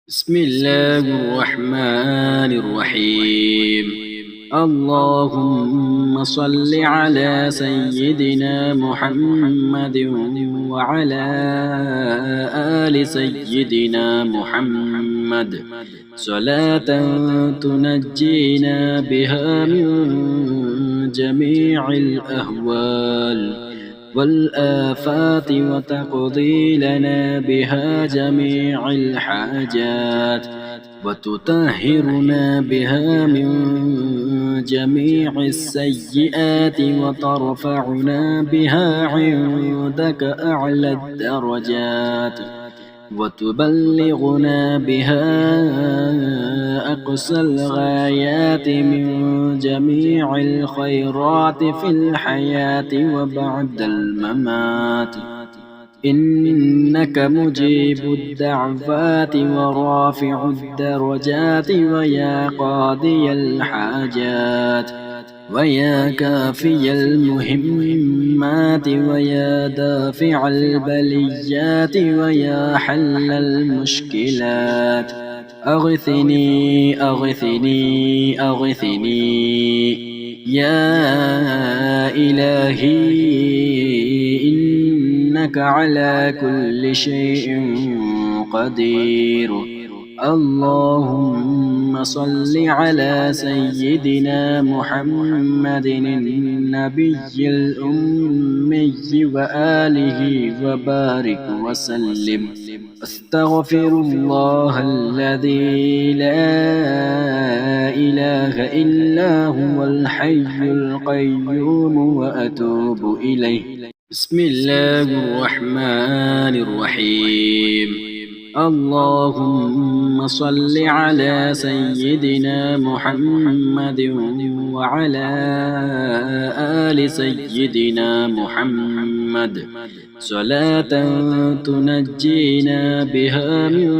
بسم الله الرحمن الرحيم. اللهم صل على سيدنا محمد وعلى آل سيدنا محمد صلاة تنجينا بها من جميع الأهوال والآفات وتقضي لنا بها جميع الحاجات وتطهرنا بها من جميع السيئات وترفعنا بها عندك أعلى الدرجات وتبلغنا بها أقصى الغايات من جميع الخيرات في الحياة وبعد الممات. إنك مجيب الدعوات ورافع الدرجات ويا قاضي الحاجات ويا كافي المهمات ويا دافع البليات ويا حل المشكلات. أغثني أغثني أغثني يا إلهي، إنك على كل شيء قدير. اللهم صل على سيدنا محمد النبي الأمي وآله وبارك وسلم. أستغفر الله الذي لا إله إلا هو الحي القيوم وأتوب إليه. بسم الله الرحمن الرحيم. اللهم صل على سيدنا محمد وعلى آل سيدنا محمد صلاة تنجينا بها من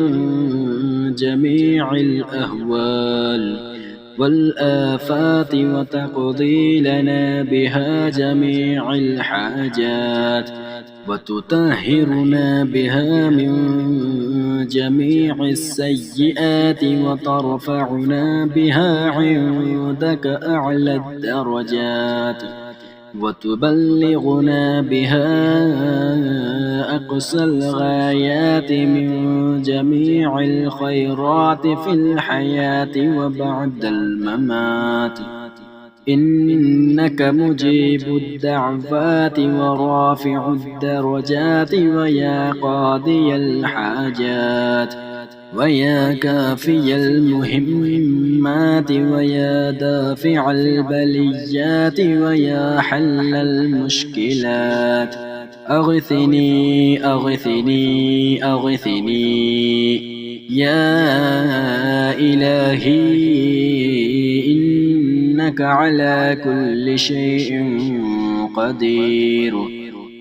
جميع الأهوال والآفات وتقضي لنا بها جميع الحاجات وتطهرنا بها من جميع السيئات وترفعنا بها عندك أعلى الدرجات وتبلغنا بها أقصى الغايات من جميع الخيرات في الحياة وبعد الممات. إنك مجيب الدعوات ورافع الدرجات ويا قاضي الحاجات ويا كافي المهمات ويا دافع البليات ويا حل المشكلات. أغثني أغثني أغثني يا إلهي، إنك على كل شيء قدير.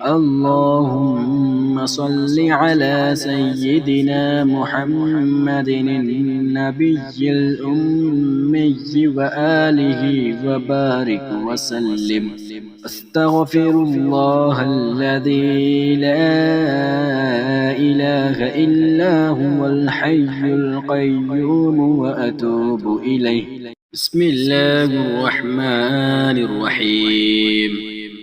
اللهم صل على سيدنا محمد النبي الأمي وآله وبارك وسلم. أستغفر الله الذي لا إله إلا هو الحي القيوم وأتوب إليه. بسم الله الرحمن الرحيم.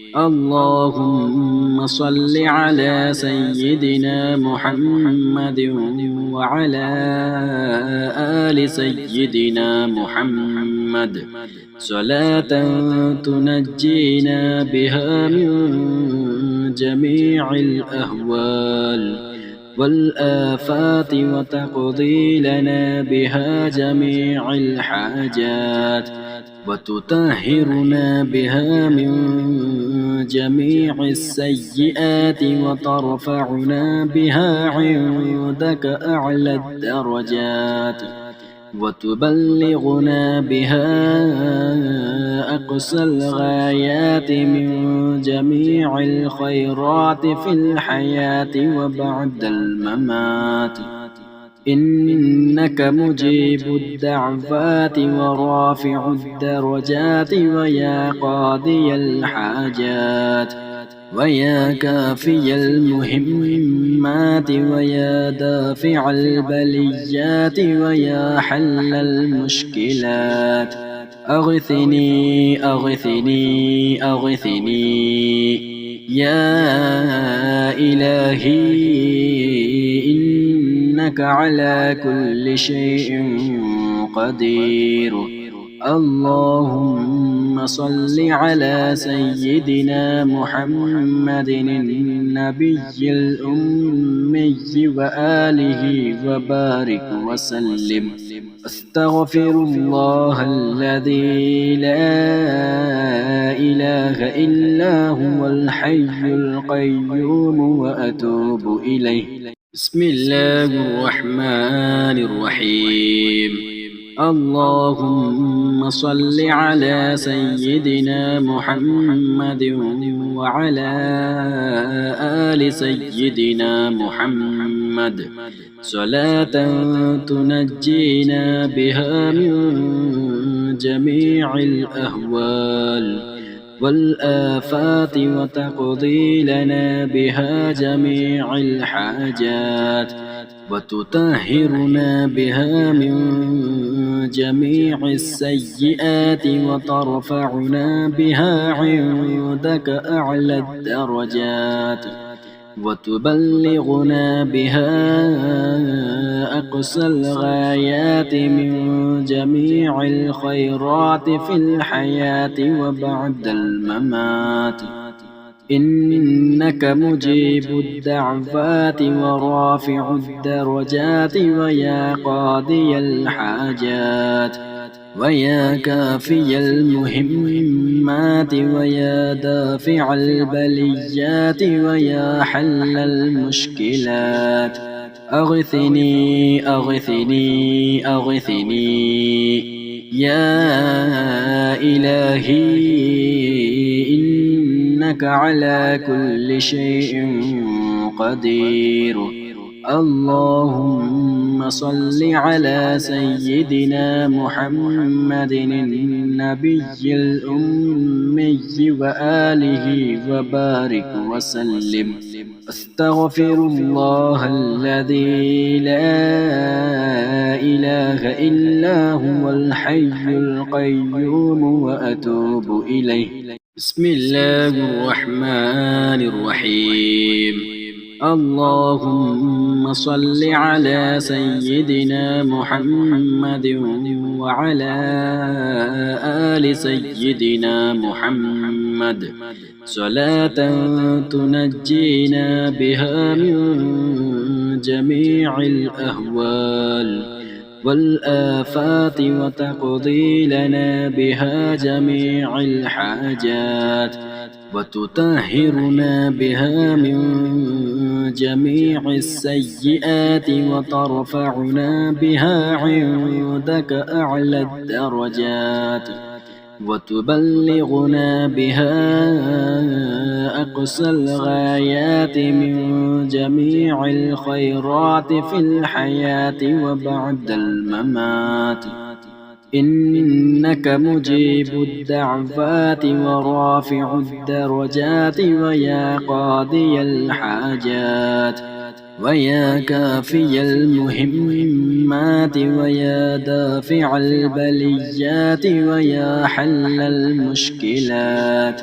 اللهم صل على سيدنا محمد وعلى آل سيدنا محمد صلاة تنجينا بها من جميع الأهوال والآفات وتقضي لنا بها جميع الحاجات وتطهرنا بها من جميع السيئات وترفعنا بها عندك أعلى الدرجات وتبلغنا بها أقصى الغايات من جميع الخيرات في الحياة وبعد الممات. إنك مجيب الدعوات ورافع الدرجات ويا قاضي الحاجات ويا كافي المهمات المهمات ويا دافع البليات ويا حل المشكلات أغثني أغثني أغثني يا إلهي إنك على كل شيء قدير. اللهم صل على سيدنا محمد النبي الأمي وآله وبارك وسلم. أستغفر الله الذي لا إله إلا هو الحي القيوم وأتوب إليه. بسم الله الرحمن الرحيم. اللهم صل على سيدنا محمد وعلى آل سيدنا محمد صلاة تنجينا بها من جميع الأهوال والآفات وتقضي لنا بها جميع الحاجات وتطهرنا بها من جميع السيئات وترفعنا بها عندك أعلى الدرجات وتبلغنا بها أقصى الغايات من جميع الخيرات في الحياة وبعد الممات. إنك مجيب الدعوات ورافع الدرجات ويا قاضي الحاجات ويا كافي المهمات ويا دافع البليات ويا حل المشكلات أغثني أغثني أغثني يا إلهي إنك على كل شيء قدير. اللهم صل على سيدنا محمد النبي الأمي وآله وبارك وسلم. أستغفر الله الذي لا إله إلا هو الحي القيوم وأتوب إليه. بسم الله الرحمن الرحيم. اللهم صل على سيدنا محمد وعلى آل سيدنا محمد صلاة تنجينا بها من جميع الأهوال والآفات وتقضي لنا بها جميع الحاجات وتطهرنا بها من جميع السيئات وترفعنا بها عندك أعلى الدرجات وتبلغنا بها أقصى الغايات من جميع الخيرات في الحياة وبعد الممات. إنك مجيب الدعوات ورافع الدرجات ويا قاضي الحاجات ويا كافي المهمات ويا دافع البليات ويا حل المشكلات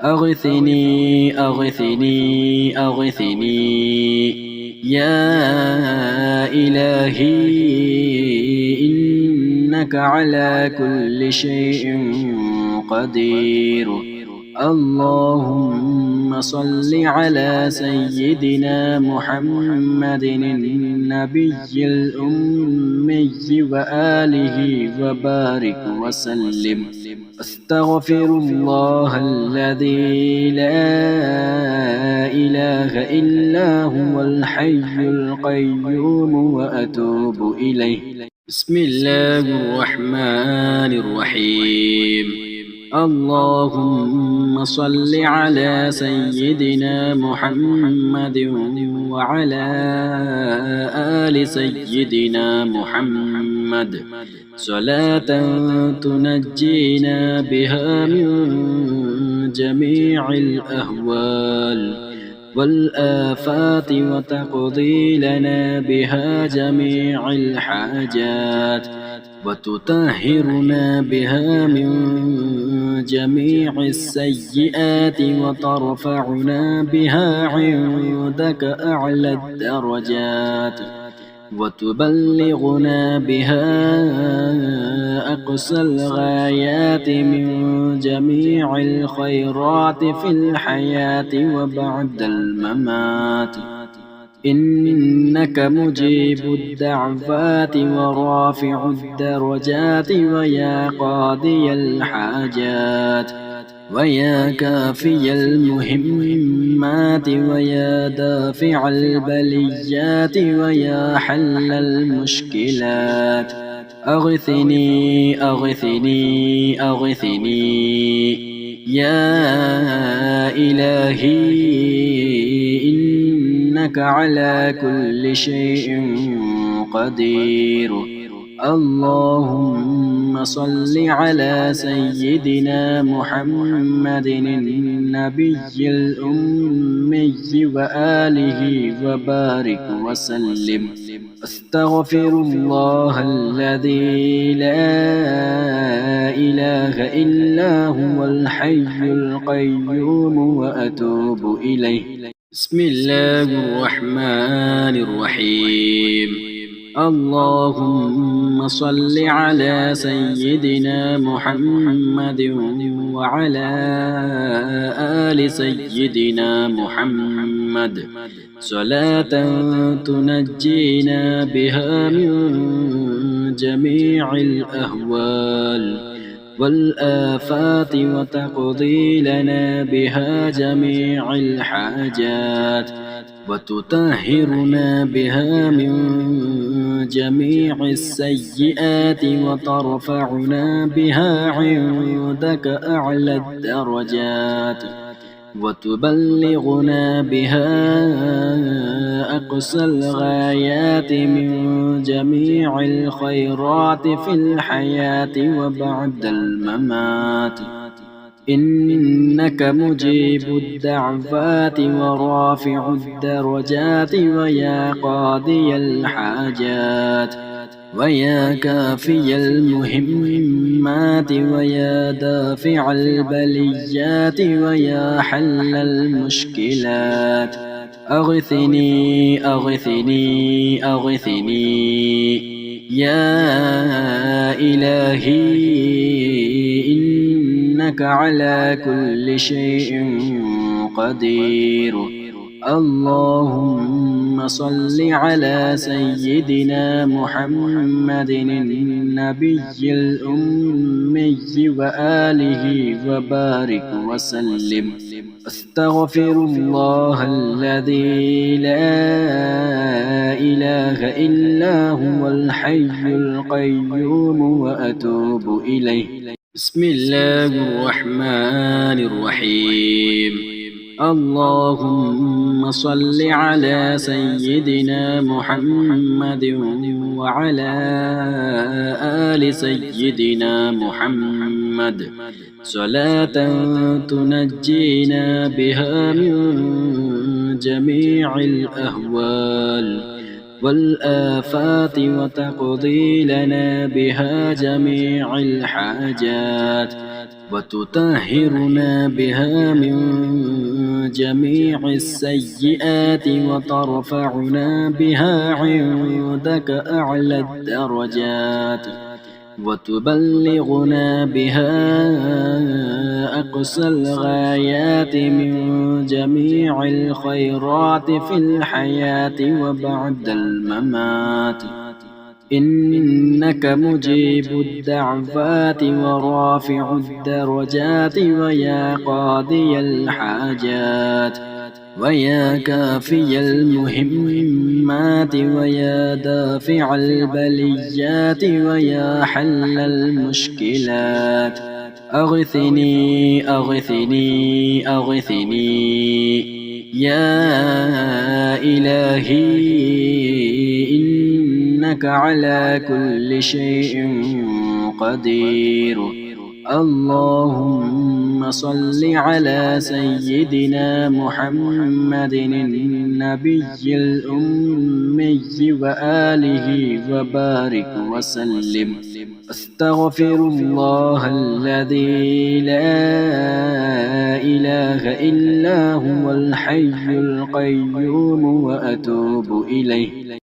أغثني أغثني أغثني يا إلهي إنك على كل شيء قدير. اللهم صل على سيدنا محمد النبي الأمي وآله وبارك وسلم. أستغفر الله الذي لا إله إلا هو الحي القيوم وأتوب إليه. بسم الله الرحمن الرحيم. اللهم صل على سيدنا محمد وعلى آل سيدنا محمد صلاة تنجينا بها من جميع الأهوال والآفات وتقضي لنا بها جميع الحاجات وتطهرنا بها من جميع السيئات وترفعنا بها عندك أعلى الدرجات وتبلغنا بها أقصى الغايات من جميع الخيرات في الحياة وبعد الممات إنك مجيب الدعوات ورافع الدرجات ويا قاضي الحاجات ويا كافي المهمات ويا دافع البليات ويا حل المشكلات أغثني أغثني أغثني يا إلهي إنك على كل شيء قدير اللهم صل على سيدنا محمد النبي الأمي وآله وبارك وسلم أستغفر الله الذي لا إله إلا هو الحي القيوم وأتوب إليه بسم الله الرحمن الرحيم اللهم صل على سيدنا محمد وعلى آل سيدنا محمد صلاة تنجينا بها من جميع الأهوال والآفات وتقضي لنا بها جميع الحاجات وتطهرنا بها من جميع السيئات وترفعنا بها عندك أعلى الدرجات وتبلغنا بها أقصى الغايات من جميع الخيرات في الحياة وبعد الممات إنك مجيب الدعوات ورافع الدرجات ويا قاضي الحاجات ويا كافي المهمات ويا دافع البليات ويا حل المشكلات أغثني أغثني أغثني يا إلهي إنك على كل شيء قدير اللهم صل على سيدنا محمد النبي الأمي وآله وبارك وسلم أستغفر الله الذي لا إله إلا هو الحي القيوم وأتوب إليه بسم الله الرحمن الرحيم اللهم صل على سيدنا محمد وعلى آل سيدنا محمد صلاة تنجينا بها من جميع الأهوال والآفات وتقضي لنا بها جميع الحاجات وتطهرنا بها من جميع السيئات وترفعنا بها عندك أعلى الدرجات وتبلغنا بها أقصى الغايات من جميع الخيرات في الحياة وبعد الممات إنك مجيب الدعوات ورافع الدرجات ويا قاضي الحاجات ويا كافي المهمات ويا دافع البليات ويا حل المشكلات أغثني أغثني أغثني يا إلهي إنك على كل شيء قدير اللهم صل على سيدنا محمد النبي الأمي وآله وبارك وسلم. أستغفر الله الذي لا إله إلا هو الحي القيوم وأتوب إليه.